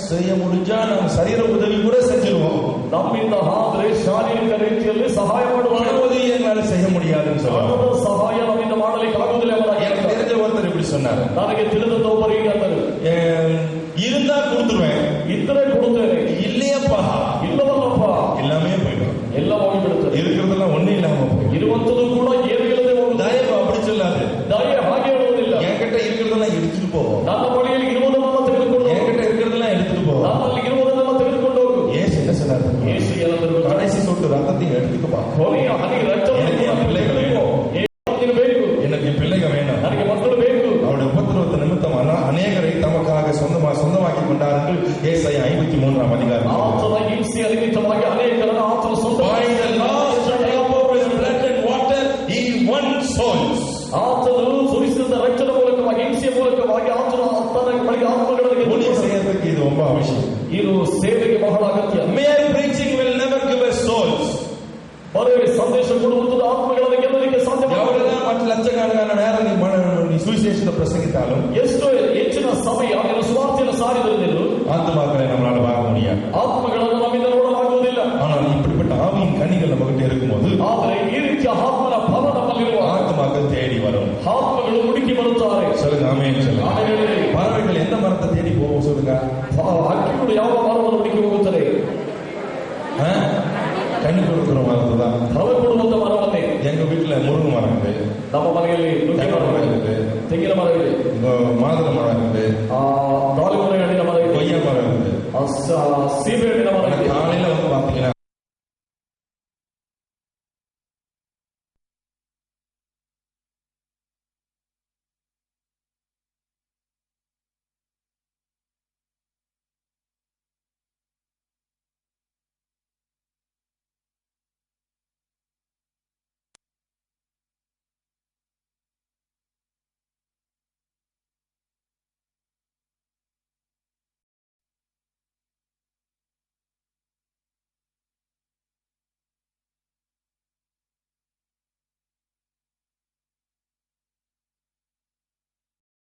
செய்ய முடிஞ்சா நம்ம சரீர உதவி கூட செஞ்சிருவோம். ನಮ್ಮಿಂದ ಆದ್ರೆ ಶಾರೀರಿಕ ರೀತಿಯಲ್ಲಿ ಸಹಾಯ ಮಾಡುವ உதவி எங்களால செய்ய முடியாதுன்னு சொல்றாங்க. ಸಹಾಯ ನಮ್ಮಿಂದ ಮಾಡಲಿಕ್ಕೆ ಆಗುವುದಿಲ್ಲ. எனக்கு தெரிஞ்ச ஒருத்தர் இப்படி சொன்னாரு. ನನಗೆ ತಿಳಿದಂತ ಒಬ್ಬರು ಹೀಗೆ ಅಂದರು, இருந்தா கொடுத்துருவேன், ಇದ್ರೆ ಕೊಡುತ್ತೇನೆ, இல்லையப்பா ಇಲ್ಲವಲ್ಲಪ್ಪ எல்லாமே போயிடும், ಎಲ್ಲ ಹೋಗಿಬಿಡುತ್ತದೆ, இருக்கிறதெல்லாம் ஒண்ணு இல்லாம போயிடும். ಇರುವಂತದ್ದು ಕೂಡ ಏನು ಇಲ್ಲದೆ ಹೋಗುತ್ತದೆ. தயவு அப்படி சொல்லாது, ದಯೆ ಹಾಗೆ ಹೇಳುವುದಿಲ್ಲ. என்கிட்ட இருக்கிறதெல்லாம் எடுத்துட்டு போவோம், ನನ್ನ ಬಳಿಯಲ್ಲಿ ಇರುವುದನ್ನೆಲ್ಲ ತೆಗೆದುಕೊಂಡು, என்கிட்ட இருக்கிறதெல்லாம் எடுத்துட்டு போவோம், ನನ್ನಲ್ಲಿ ಇರುವುದನ್ನೆಲ್ಲ ತೆಗೆದುಕೊಂಡು ಹೋಗು. ஏசு என்ன சொன்னாரு? ಯೇಸು ಏನಂದರು? கடைசி சொட்டு ரத்தத்தையும் எடுத்துக்கப்பா, ಕೊನೆಯ ಹನಿ ರಕ್ತವನ್ನು ಬೇಕು, எனக்கு பிள்ளைங்க வேணும், ನನಗೆ ಮಕ್ಕಳು ಬೇಕು. அவருடைய உபத்திரவத்தை நிமித்தம் அநேகரை தமக்காக சொந்தமாக்கி கொண்டார்கள். ஏசாயா 53 அதிகாரம். ಆತನ ಹಿಂಸೆಯ ನಿಮಿತ್ತವಾಗಿ ಅನೇಕರನ್ನು ಆತನ ಸ್ವಂತ By the last drop of his blood and water he won souls. ಆತನು ಸುರಿಸಿದ ರಕ್ತದ ಮೂಲಕವಾಗಿ, ಹಿಂಸೆಯ ಮೂಲಕವಾಗಿ ಆತನು ತನ್ನ ಬಳಿಗೆ ಆತ್ಮಗಳಿಗೆ ஊழியம் செய்யறதுக்கு இது ரொம்ப அவசியம். ಇದು ಸೇವೆಗೆ ಬಹಳ ಅಗತ್ಯ. Mere preaching will never give us souls. ಬರೀ ಸಂದೇಶ ಕೊಡುವುದು ಆತ್ಮಗಳನ್ನು ಗೆಲ್ಲಲಿಕ್ಕೆ ಸಾಧ್ಯ. எவ்வளவுதான் மற்ற லட்சக்கணக்கான நேரம் நீ சுவிசேஷத்தை பிரசங்கித்தாலும், ಎಷ್ಟೋ ಹೆಚ್ಚಿನ ಸಮಯ ನೀನು ಸುವಾರ್ತೆಯನ್ನು ಸಾರಿದರೂ ஆத்மாக்களை நம்மளால பார்க்க முடியாது. ಆತ್ಮಗಳನ್ನು ನಮ್ಮಿಂದ ನೋಡಲಾಗುವುದಿಲ್ಲ. ஆனால் இப்படிப்பட்ட ஆவியின் கனிகள் நம்ம கிட்ட இருக்கும்போது ಆದರೆ ಈ ರೀತಿಯ ಆತ್ಮನ ಫಲ ನಮ್ಮಲ್ಲಿರುವ ஆத்மாக்கள் தேடி வரும். ಆತ್ಮಗಳು ಹುಡುಕಿ ಬರುತ್ತಾರೆ. சொல்லுங்க ஆமென் சொல்லுங்க. ನಾನು ಹೇಳಿದೆ, பறவைகள் எந்த மரத்தை தேடி போகும் சொல்லுங்க? ಹಕ್ಕಿಗಳು ಯಾವ ಮರವನ್ನು ಹುಡುಕಿ ಹೋಗುತ್ತದೆ? கண்ணு கொடுக்கிற மரத்தை தான். ಫಲ ಕೊಡುವಂತ ಮರವನ್ನೇ. எங்க வீட்டுல முருங்கை மரம் இருக்குது, ನಮ್ಮ ಮನೆಯಲ್ಲಿ ನುಗ್ಗೆ ಮರ இருக்குது, ತೆಂಗಿನ ಮರ ಇದೆ, மாதுளை மரம் இருக்குது, ದಾಳಿಂಬೆ ಹಣ್ಣಿನ ಮರ ಇದೆ, கொய்யா மரம் இருக்குது. ಸೀಬೆ ಹಣ್ಣಿನ ಮರ ಇದೆ. காலையில வந்து பாத்தீங்கன்னா